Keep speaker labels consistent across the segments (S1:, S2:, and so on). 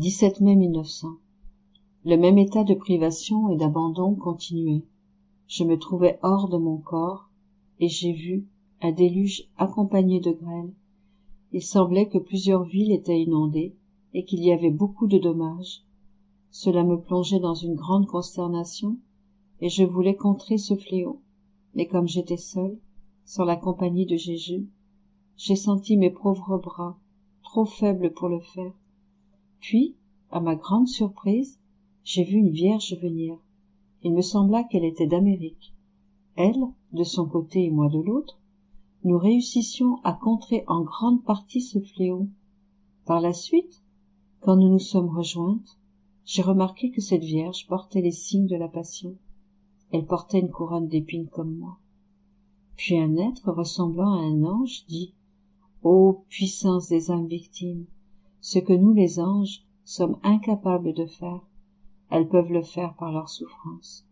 S1: 17 mai 1900. Le même état de privation et d'abandon continuait. Je me trouvais hors de mon corps, et j'ai vu un déluge accompagné de grêle. Il semblait que plusieurs villes étaient inondées, et qu'il y avait beaucoup de dommages. Cela me plongeait dans une grande consternation, et je voulais contrer ce fléau. Mais comme j'étais seule, sans la compagnie de Jésus, j'ai senti mes pauvres bras, trop faibles pour le faire. Puis, à ma grande surprise, j'ai vu une vierge venir. Il me sembla qu'elle était d'Amérique. Elle, de son côté et moi de l'autre, nous réussissions à contrer en grande partie ce fléau. Par la suite, quand nous nous sommes rejointes, j'ai remarqué que cette vierge portait les signes de la passion. Elle portait une couronne d'épines comme moi. Puis un être ressemblant à un ange dit « Ô puissance des âmes victimes, ce que nous les anges sommes incapables de faire, elles peuvent le faire par leur souffrance.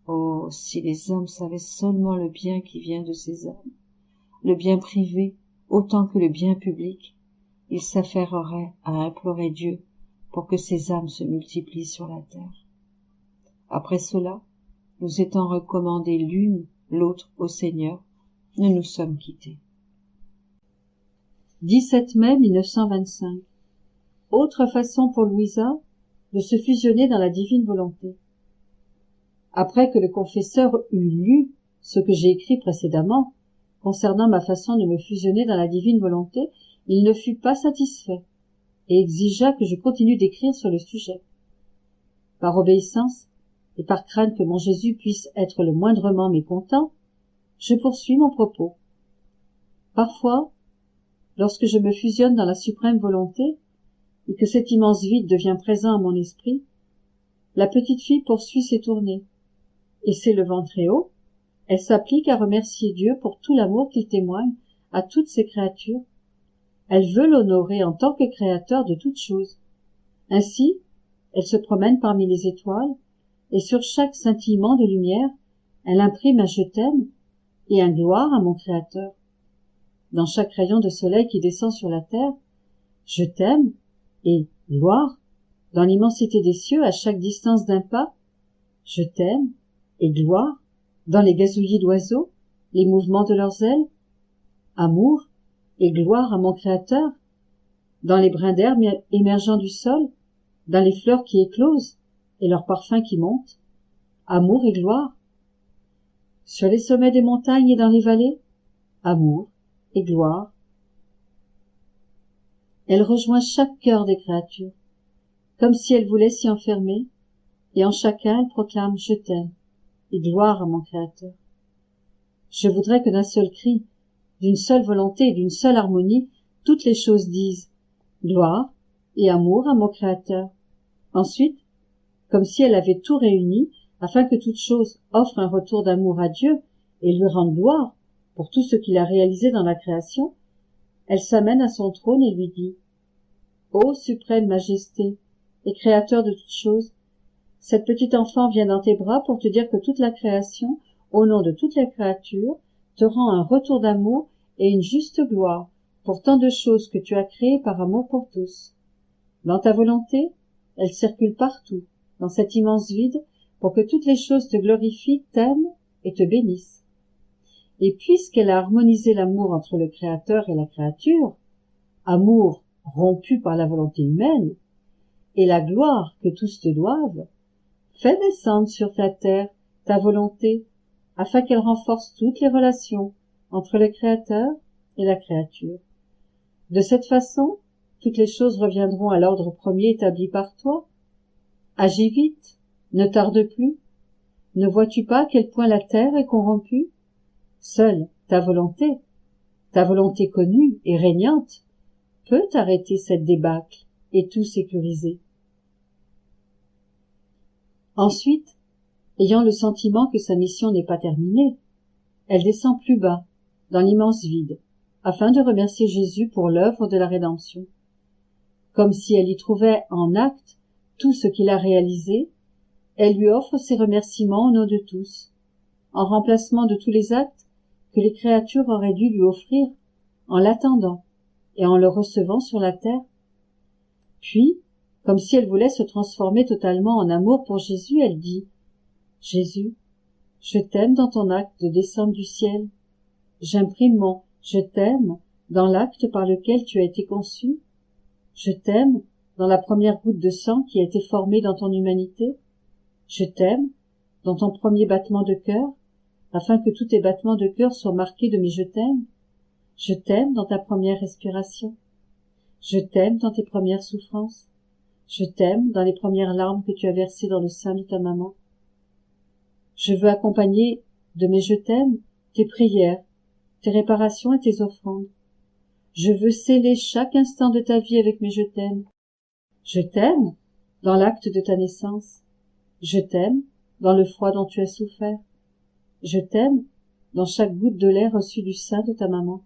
S1: Oh, si les hommes savaient seulement le bien qui vient de ces âmes, le bien privé autant que le bien public, ils s'affaireraient à implorer Dieu pour que ces âmes se multiplient sur la terre. » Après cela, nous étant recommandés l'une l'autre au Seigneur, nous nous sommes quittés. 17 mai 1925. Autre façon pour Louisa de se fusionner dans la divine volonté. Après que le confesseur eut lu ce que j'ai écrit précédemment concernant ma façon de me fusionner dans la divine volonté, il ne fut pas satisfait et exigea que je continue d'écrire sur le sujet. Par obéissance et par crainte que mon Jésus puisse être le moindrement mécontent, je poursuis mon propos. Parfois, lorsque je me fusionne dans la suprême volonté et que cet immense vide devient présent à mon esprit, la petite fille poursuit ses tournées, et s'élevant très haut, elle s'applique à remercier Dieu pour tout l'amour qu'il témoigne à toutes ses créatures. Elle veut l'honorer en tant que créateur de toutes choses. Ainsi, elle se promène parmi les étoiles, et sur chaque scintillement de lumière, elle imprime un « je t'aime » et un « gloire à mon Créateur ». Dans chaque rayon de soleil qui descend sur la terre, « je t'aime » et « gloire ». Dans l'immensité des cieux, à chaque distance d'un pas, « je t'aime » et « gloire ». Dans les gazouillis d'oiseaux, les mouvements de leurs ailes, « amour » et « gloire à mon Créateur ». Dans les brins d'herbe émergeant du sol, dans les fleurs qui éclosent et leurs parfums qui montent, amour et gloire. Sur les sommets des montagnes et dans les vallées, amour et gloire. Elle rejoint chaque cœur des créatures, comme si elle voulait s'y enfermer, et en chacun elle proclame « je t'aime » et gloire à mon Créateur. Je voudrais que d'un seul cri, d'une seule volonté et d'une seule harmonie, toutes les choses disent gloire et amour à mon Créateur. Ensuite, comme si elle avait tout réuni, afin que toute chose offre un retour d'amour à Dieu et lui rende gloire pour tout ce qu'il a réalisé dans la création, elle s'amène à son trône et lui dit « Ô suprême majesté et créateur de toutes choses, cette petite enfant vient dans tes bras pour te dire que toute la création, au nom de toutes les créatures, te rend un retour d'amour et une juste gloire pour tant de choses que tu as créées par amour pour tous. Dans ta volonté, elle circule partout, dans cet immense vide, pour que toutes les choses te glorifient, t'aiment et te bénissent. Et puisqu'elle a harmonisé l'amour entre le Créateur et la créature, amour rompu par la volonté humaine, et la gloire que tous te doivent, fais descendre sur ta terre ta volonté, afin qu'elle renforce toutes les relations entre le Créateur et la créature. De cette façon, toutes les choses reviendront à l'ordre premier établi par toi. Agis vite, ne tarde plus. Ne vois-tu pas à quel point la terre est corrompue? Seule ta volonté connue et régnante, peut arrêter cette débâcle et tout sécuriser. Ensuite, ayant le sentiment que sa mission n'est pas terminée, elle descend plus bas, dans l'immense vide, afin de remercier Jésus pour l'œuvre de la rédemption. Comme si elle y trouvait en acte tout ce qu'il a réalisé, elle lui offre ses remerciements au nom de tous, en remplacement de tous les actes que les créatures auraient dû lui offrir en l'attendant et en le recevant sur la terre. Puis, Comme si elle voulait se transformer totalement en amour pour Jésus, elle dit « Jésus, je t'aime dans ton acte de descente du ciel. J'imprime mon « je t'aime » dans l'acte par lequel tu as été conçu. Je t'aime dans la première goutte de sang qui a été formée dans ton humanité. Je t'aime dans ton premier battement de cœur, afin que tous tes battements de cœur soient marqués de mes je t'aime. Je t'aime dans ta première respiration. Je t'aime dans tes premières souffrances. Je t'aime dans les premières larmes que tu as versées dans le sein de ta maman. Je veux accompagner de mes je t'aime tes prières, tes réparations et tes offrandes. Je veux sceller chaque instant de ta vie avec mes je t'aime. Je t'aime dans l'acte de ta naissance. Je t'aime dans le froid dont tu as souffert. Je t'aime dans chaque goutte de lait reçue du sein de ta maman.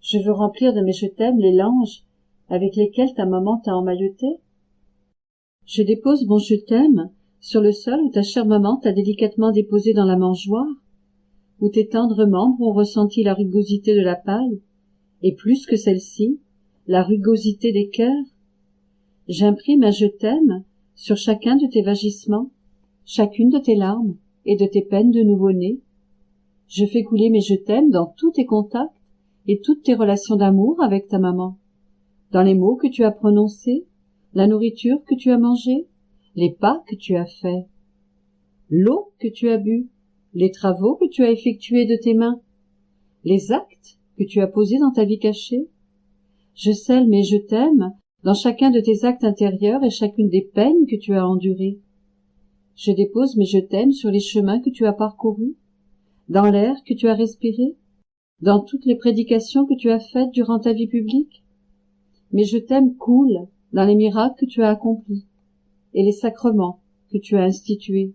S1: Je veux remplir de mes je t'aime les langes avec lesquels ta maman t'a emmailloté. Je dépose mon je t'aime sur le sol où ta chère maman t'a délicatement déposé dans la mangeoire, où tes tendres membres ont ressenti la rugosité de la paille, et plus que celle-ci, la rugosité des cœurs. J'imprime un je t'aime sur chacun de tes vagissements, chacune de tes larmes et de tes peines de nouveau-né. Je fais couler mes je t'aime dans tous tes contacts et toutes tes relations d'amour avec ta maman, dans les mots que tu as prononcés, la nourriture que tu as mangée, les pas que tu as faits, l'eau que tu as bu, les travaux que tu as effectués de tes mains, les actes que tu as posés dans ta vie cachée. Je scelle mes je t'aime dans chacun de tes actes intérieurs et chacune des peines que tu as endurées. Je dépose mes je t'aime sur les chemins que tu as parcourus, dans l'air que tu as respiré, dans toutes les prédications que tu as faites durant ta vie publique. Mes je t'aime coulent dans les miracles que tu as accomplis et les sacrements que tu as institués.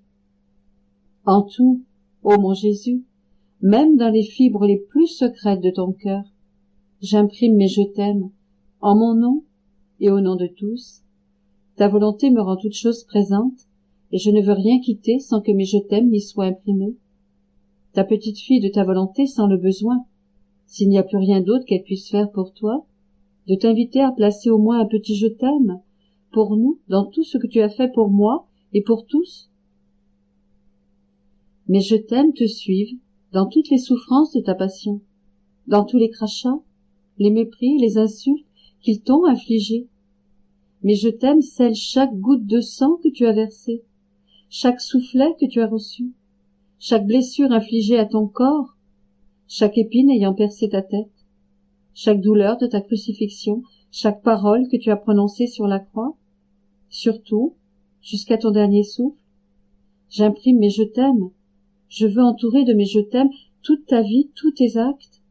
S1: En tout, ô mon Jésus, même dans les fibres les plus secrètes de ton cœur, j'imprime mes je t'aime en mon nom et au nom de tous. Ta volonté me rend toute chose présente, et je ne veux rien quitter sans que mes je t'aime n'y soient imprimés. Ta petite fille de ta volonté sent le besoin, s'il n'y a plus rien d'autre qu'elle puisse faire pour toi, de t'inviter à placer au moins un petit je t'aime pour nous dans tout ce que tu as fait pour moi et pour tous. Mes je t'aime te suivent dans toutes les souffrances de ta passion, dans tous les crachats, les mépris, les insultes qu'ils t'ont infligés. Mais je t'aime scelle chaque goutte de sang que tu as versé, chaque soufflet que tu as reçu, chaque blessure infligée à ton corps, chaque épine ayant percé ta tête, chaque douleur de ta crucifixion, chaque parole que tu as prononcée sur la croix, surtout, jusqu'à ton dernier souffle. J'imprime mes je t'aime. Je veux entourer de mes je t'aime toute ta vie, tous tes actes.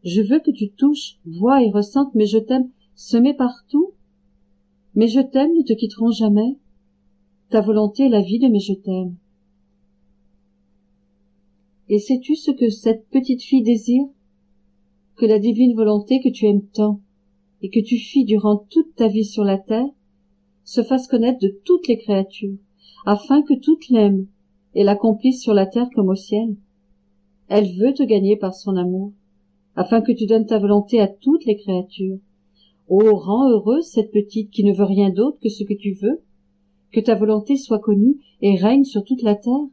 S1: Je veux que tu touches, vois et ressentes mes je t'aime semés partout. Mes je t'aime ne te quitteront jamais. Ta volonté est la vie de mes je t'aime. Et sais-tu ce que cette petite fille désire? Que la divine volonté que tu aimes tant et que tu fis durant toute ta vie sur la terre se fasse connaître de toutes les créatures, afin que toutes l'aiment et l'accomplissent sur la terre comme au ciel. Elle veut te gagner par son amour, afin que tu donnes ta volonté à toutes les créatures. Oh, rends heureuse cette petite qui ne veut rien d'autre que ce que tu veux, que ta volonté soit connue et règne sur toute la terre.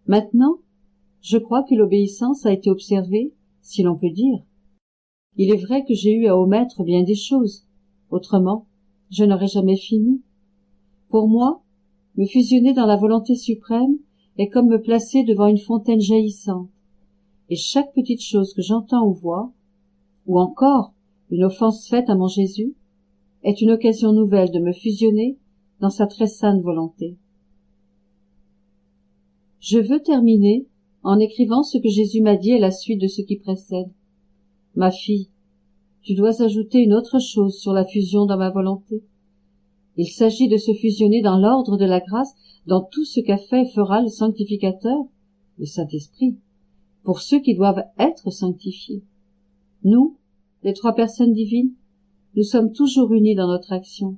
S1: Maintenant, je crois que l'obéissance a été observée, si l'on peut dire. Il est vrai que j'ai eu à omettre bien des choses, autrement, je n'aurais jamais fini. Pour moi, me fusionner dans la volonté suprême est comme me placer devant une fontaine jaillissante, et chaque petite chose que j'entends ou vois, ou encore une offense faite à mon Jésus, est une occasion nouvelle de me fusionner dans sa très sainte volonté. Je veux terminer en écrivant ce que Jésus m'a dit à la suite de ce qui précède. Ma fille, tu dois ajouter une autre chose sur la fusion dans ma volonté. Il s'agit de se fusionner dans l'ordre de la grâce, dans tout ce qu'a fait et fera le sanctificateur, le Saint-Esprit, pour ceux qui doivent être sanctifiés. Nous, les trois personnes divines, nous sommes toujours unis dans notre action.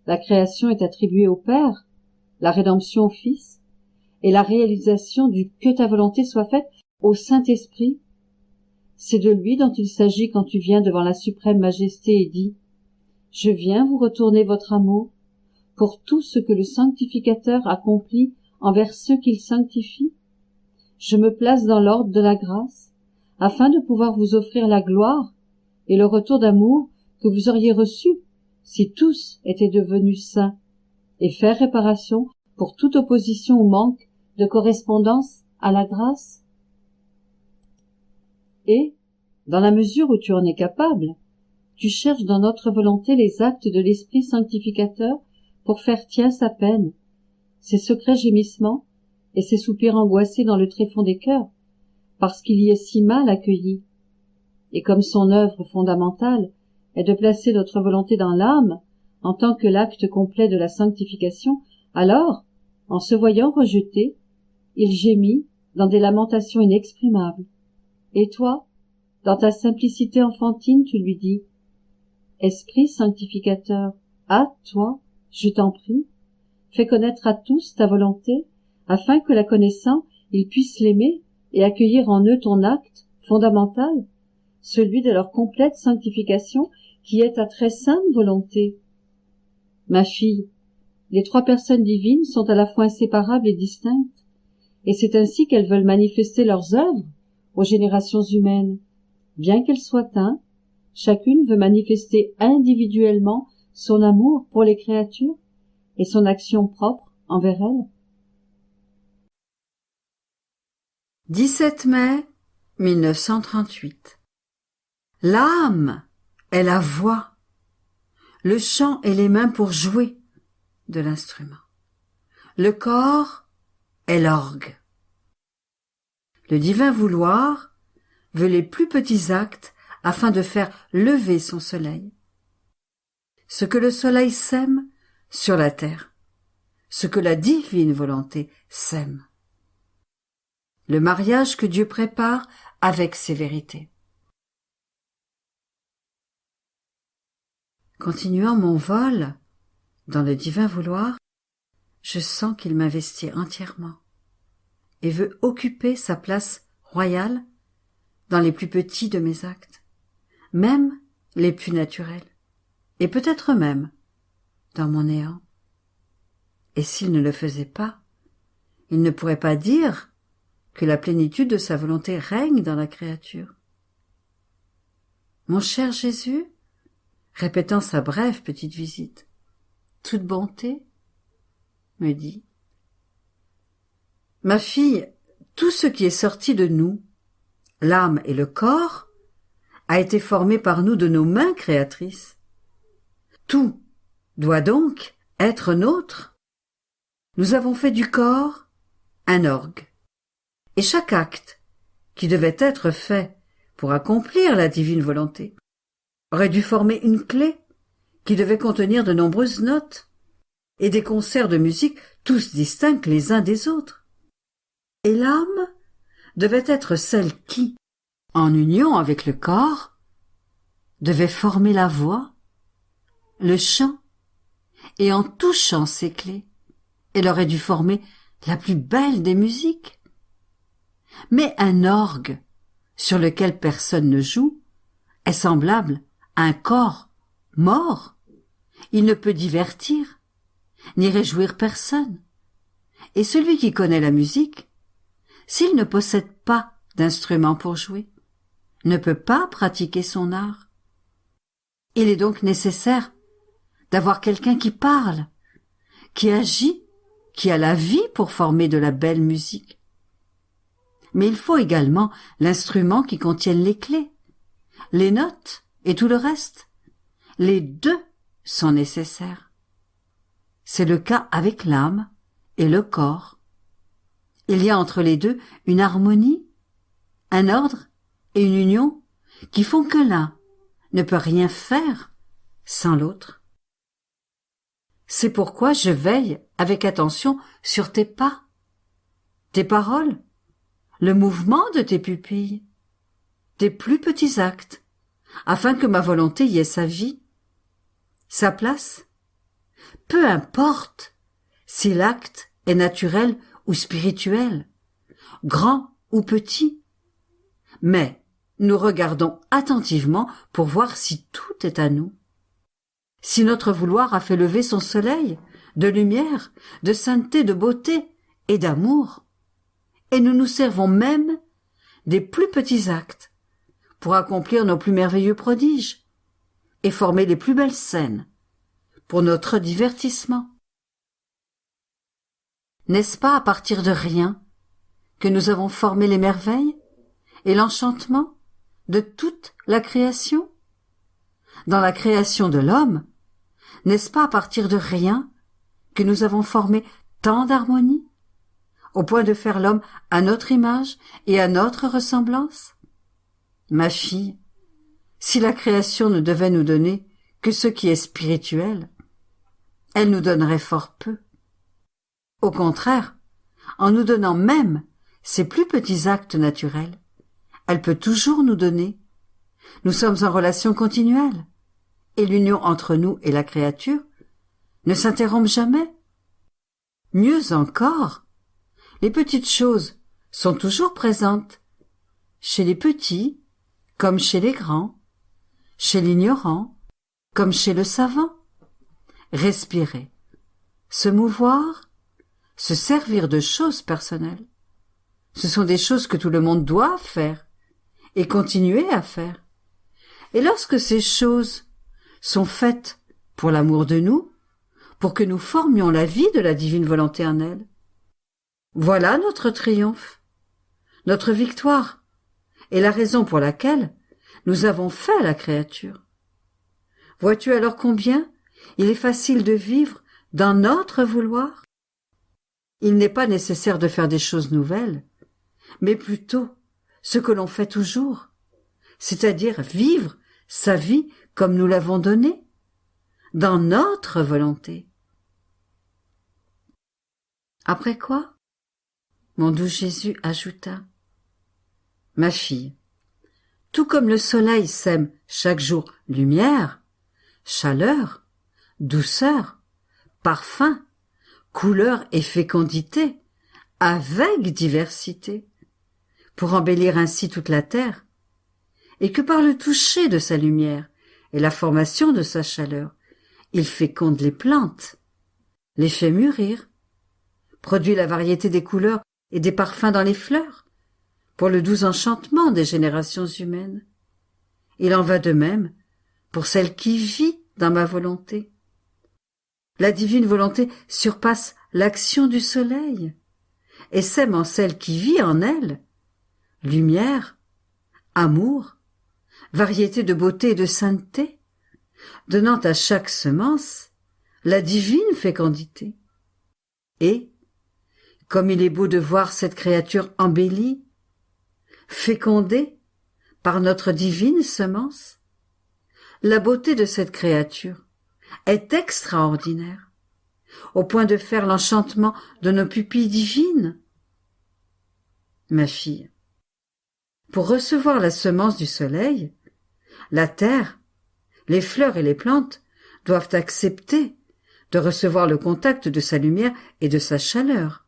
S1: La création est attribuée au Père, la rédemption au Fils, et la réalisation du « que ta volonté soit faite » au Saint-Esprit. C'est de lui dont il s'agit quand tu viens devant la suprême majesté et dis « je viens vous retourner votre amour pour tout ce que le sanctificateur accomplit envers ceux qu'il sanctifie. Je me place dans l'ordre de la grâce, afin de pouvoir vous offrir la gloire et le retour d'amour que vous auriez reçu si tous étaient devenus saints, et faire réparation pour toute opposition ou manque de correspondance à la grâce. Et, dans la mesure où tu en es capable, tu cherches dans notre volonté les actes de l'Esprit sanctificateur pour faire tien sa peine, ses secrets gémissements et ses soupirs angoissés dans le tréfonds des cœurs, parce qu'il y est si mal accueilli. Et comme son œuvre fondamentale est de placer notre volonté dans l'âme en tant que l'acte complet de la sanctification, alors, en se voyant rejeté, il gémit dans des lamentations inexprimables. Et toi, dans ta simplicité enfantine, tu lui dis: Esprit sanctificateur, hâte-toi, je t'en prie, fais connaître à tous ta volonté, afin que la connaissant, ils puissent l'aimer et accueillir en eux ton acte fondamental, celui de leur complète sanctification qui est ta très sainte volonté. Ma fille, les trois personnes divines sont à la fois inséparables et distinctes, et c'est ainsi qu'elles veulent manifester leurs œuvres aux générations humaines. Bien qu'elles soient un, chacune veut manifester individuellement son amour pour les créatures et son action propre envers elles.
S2: 17 mai 1938. L'âme est la voix, le chant est les mains pour jouer de l'instrument. Le corps est l'orgue. Le divin vouloir veut les plus petits actes afin de faire lever son soleil. Ce que le soleil sème sur la terre, ce que la divine volonté sème. Le mariage que Dieu prépare avec ses vérités. Continuant mon vol dans le divin vouloir, je sens qu'il m'investit entièrement et veut occuper sa place royale dans les plus petits de mes actes, même les plus naturels, et peut-être même dans mon néant. Et s'il ne le faisait pas, il ne pourrait pas dire que la plénitude de sa volonté règne dans la créature. Mon cher Jésus, répétant sa brève petite visite, toute bonté, me dit: Ma fille, tout ce qui est sorti de nous, l'âme et le corps, a été formé par nous de nos mains créatrices. Tout doit donc être nôtre. Nous avons fait du corps un orgue, et chaque acte qui devait être fait pour accomplir la divine volonté aurait dû former une clé qui devait contenir de nombreuses notes et des concerts de musique tous distincts les uns des autres. Et l'âme devait être celle qui, en union avec le corps, devait former la voix, le chant, et en touchant ces clés, elle aurait dû former la plus belle des musiques. Mais un orgue sur lequel personne ne joue est semblable à un corps mort. Il ne peut divertir, ni réjouir personne. Et celui qui connaît la musique, s'il ne possède pas d'instrument pour jouer, ne peut pas pratiquer son art. Il est donc nécessaire d'avoir quelqu'un qui parle, qui agit, qui a la vie pour former de la belle musique. Mais il faut également l'instrument qui contienne les clés, les notes et tout le reste. Les deux sont nécessaires. C'est le cas avec l'âme et le corps. Il y a entre les deux une harmonie, un ordre et une union qui font que l'un ne peut rien faire sans l'autre. C'est pourquoi je veille avec attention sur tes pas, tes paroles, le mouvement de tes pupilles, tes plus petits actes, afin que ma volonté y ait sa vie, sa place. Peu importe si l'acte est naturel ou spirituel, grand ou petit, mais nous regardons attentivement pour voir si tout est à nous. si notre vouloir a fait lever son soleil de lumière, de sainteté, de beauté et d'amour, et nous nous servons même des plus petits actes pour accomplir nos plus merveilleux prodiges et former les plus belles scènes pour notre divertissement. N'est-ce pas à partir de rien que nous avons formé les merveilles et l'enchantement de toute la création? Dans la création de l'homme, n'est-ce pas à partir de rien que nous avons formé tant d'harmonie, au point de faire l'homme à notre image et à notre ressemblance? Ma fille, si la création ne devait nous donner que ce qui est spirituel, elle nous donnerait fort peu. Au contraire, en nous donnant même ces plus petits actes naturels, elle peut toujours nous donner. Nous sommes en relation continuelle, et l'union entre nous et la créature ne s'interrompt jamais. Mieux encore, les petites choses sont toujours présentes, chez les petits comme chez les grands, chez l'ignorant comme chez le savant. Respirer, se mouvoir, se servir de choses personnelles, ce sont des choses que tout le monde doit faire et continuer à faire. Et lorsque ces choses sont faites pour l'amour de nous, pour que nous formions la vie de la divine volonté en elle, voilà notre triomphe, notre victoire, et la raison pour laquelle nous avons fait la créature. Vois-tu alors combien il est facile de vivre dans notre vouloir? Il n'est pas nécessaire de faire des choses nouvelles, mais plutôt ce que l'on fait toujours, c'est-à-dire vivre sa vie comme nous l'avons donnée, dans notre volonté. Après quoi, mon doux Jésus ajouta: Ma fille, tout comme le soleil sème chaque jour lumière, chaleur, douceur, parfum, couleur et fécondité, avec diversité, pour embellir ainsi toute la terre, et que par le toucher de sa lumière et la formation de sa chaleur, il féconde les plantes, les fait mûrir, produit la variété des couleurs et des parfums dans les fleurs, pour le doux enchantement des générations humaines. Il en va de même pour celle qui vit dans ma volonté. La divine volonté surpasse l'action du soleil et sème en celle qui vit en elle lumière, amour, variété de beauté et de sainteté, donnant à chaque semence la divine fécondité. Et, comme il est beau de voir cette créature embellie, fécondée par notre divine semence, la beauté de cette créature est extraordinaire, au point de faire l'enchantement de nos pupilles divines. Ma fille, pour recevoir la semence du soleil, la terre, les fleurs et les plantes doivent accepter de recevoir le contact de sa lumière et de sa chaleur.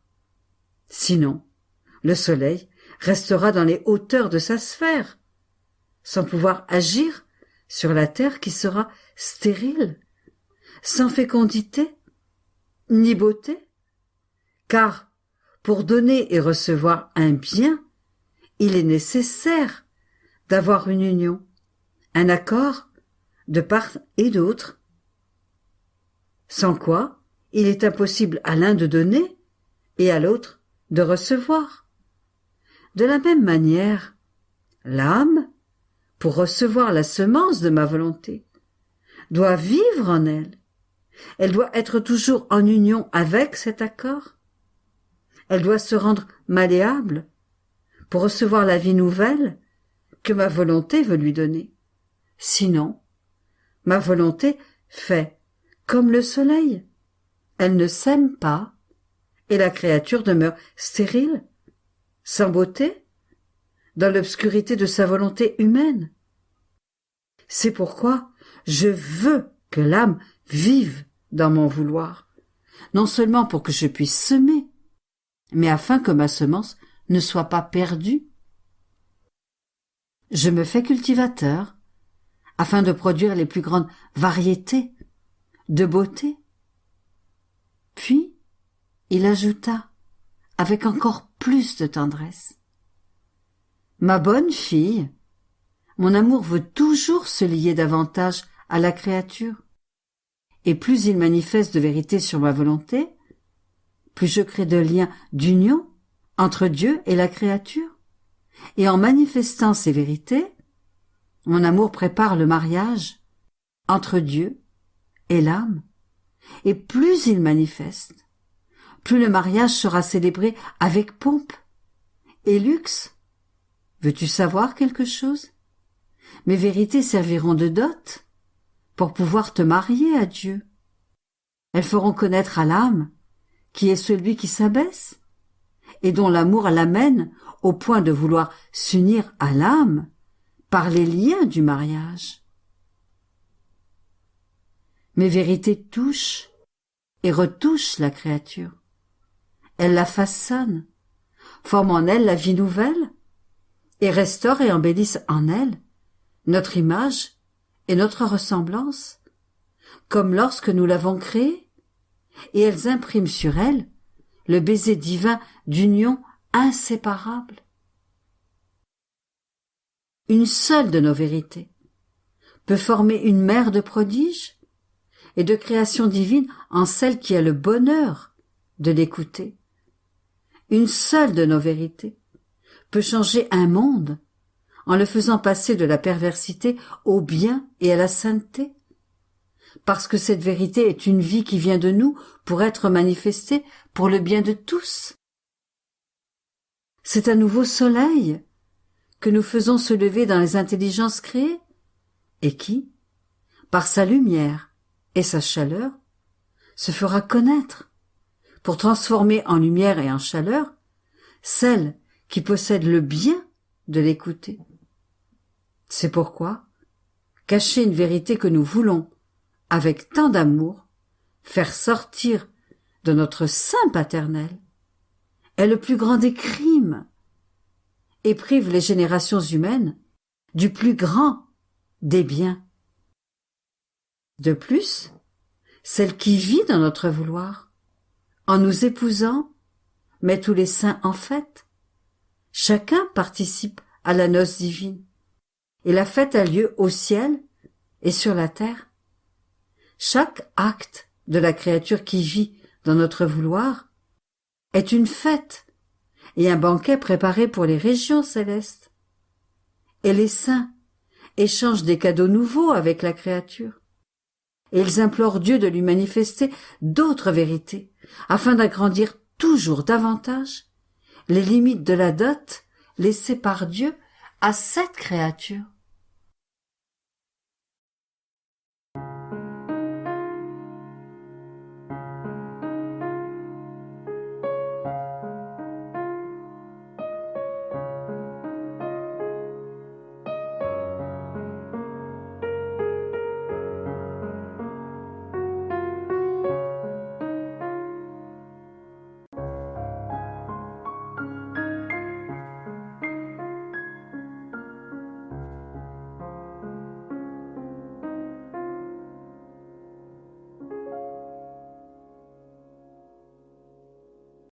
S2: Sinon, le soleil restera dans les hauteurs de sa sphère, sans pouvoir agir sur la terre qui sera stérile, sans fécondité, ni beauté, car pour donner et recevoir un bien, il est nécessaire d'avoir une union, un accord de part et d'autre, sans quoi il est impossible à l'un de donner et à l'autre de recevoir. De la même manière, l'âme, pour recevoir la semence de ma volonté, doit vivre en elle. Elle doit être toujours en union avec cet accord. Elle doit se rendre malléable pour recevoir la vie nouvelle que ma volonté veut lui donner. Sinon, ma volonté fait comme le soleil. Elle ne sème pas, et la créature demeure stérile, sans beauté, dans l'obscurité de sa volonté humaine. C'est pourquoi je veux que l'âme vive dans mon vouloir, non seulement pour que je puisse semer, mais afin que ma semence ne soit pas perdue. Je me fais cultivateur, afin de produire les plus grandes variétés de beauté. Puis, il ajouta, avec encore plus de tendresse, « Ma bonne fille, mon amour veut toujours se lier davantage à la créature, et plus il manifeste de vérité sur ma volonté, plus je crée de liens d'union entre Dieu et la créature, et en manifestant ces vérités, mon amour prépare le mariage entre Dieu et l'âme, et plus il manifeste, plus le mariage sera célébré avec pompe et luxe. Veux-tu savoir quelque chose? Mes vérités serviront de dot pour pouvoir te marier à Dieu. Elles feront connaître à l'âme qui est celui qui s'abaisse et dont l'amour l'amène au point de vouloir s'unir à l'âme par les liens du mariage. Mes vérités touchent et retouchent la créature. Elles la façonnent, forment en elle la vie nouvelle et restaurent et embellissent en elle notre image et notre ressemblance, comme lorsque nous l'avons créée, et elles impriment sur elle le baiser divin d'union inséparable. Une seule de nos vérités peut former une mère de prodiges et de création divine en celle qui a le bonheur de l'écouter. Une seule de nos vérités peut changer un monde en le faisant passer de la perversité au bien et à la sainteté, parce que cette vérité est une vie qui vient de nous pour être manifestée pour le bien de tous. C'est un nouveau soleil que nous faisons se lever dans les intelligences créées et qui, par sa lumière et sa chaleur, se fera connaître pour transformer en lumière et en chaleur celle qui possède le bien de l'écouter. C'est pourquoi cacher une vérité que nous voulons, avec tant d'amour, faire sortir de notre sein paternel, est le plus grand des crimes et prive les générations humaines du plus grand des biens. De plus, celle qui vit dans notre vouloir, en nous épousant, met tous les saints en fête. Chacun participe à la noce divine, et la fête a lieu au ciel et sur la terre. Chaque acte de la créature qui vit dans notre vouloir est une fête et un banquet préparé pour les régions célestes. Et les saints échangent des cadeaux nouveaux avec la créature. Et ils implorent Dieu de lui manifester d'autres vérités, afin d'agrandir toujours davantage les limites de la dot laissée par Dieu à cette créature.